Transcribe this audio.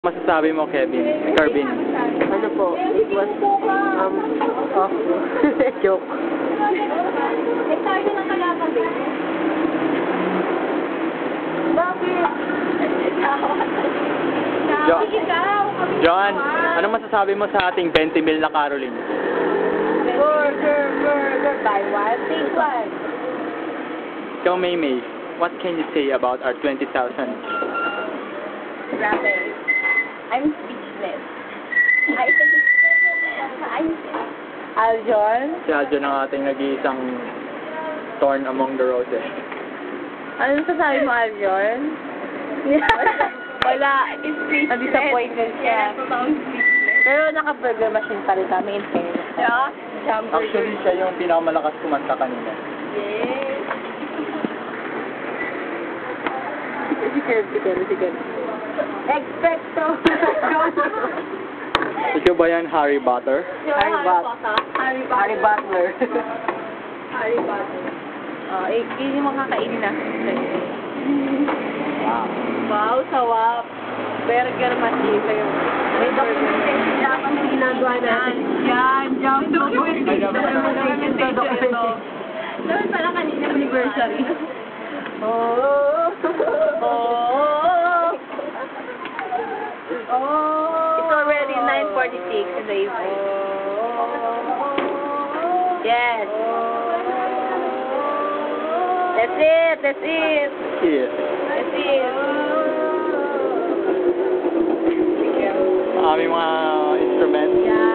Masasabi mo, Kevin? Carvin? Ano po? It was, off. Joke. Tayo na kalaban din. Bakit? John, ano masasabi mo sa ating 20 mil na Caroline? Burger, buy one, take one. Ikaw, Maymay, what can you say about our 20,000? Grabe. I'm speechless. Aljon? Si Aljon ang ating nag-iisang thorn among the roses. Ano sasabi mo, Aljon? Wala. Na-disappointed siya. Pero naka-burger machine pa rin kami in fairness. Yeah? Actually, siya yung pinakamalakas kumanta kanina. Yes. Si Kirby. Expecto. Ikaw ba yan, Harry Potter? Harry Potter. Harry Butler. Harry Potter. Oh, yun yung makakainin natin. Wow, sawap. Burger machine. May documentation dapat ang ginagawa natin. Yan, documentation. Dapat pala kanina anniversary. It's already 9:46 in the evening. Yes. That's it. Yeah. That's it. Ang aming mga instruments. Yeah.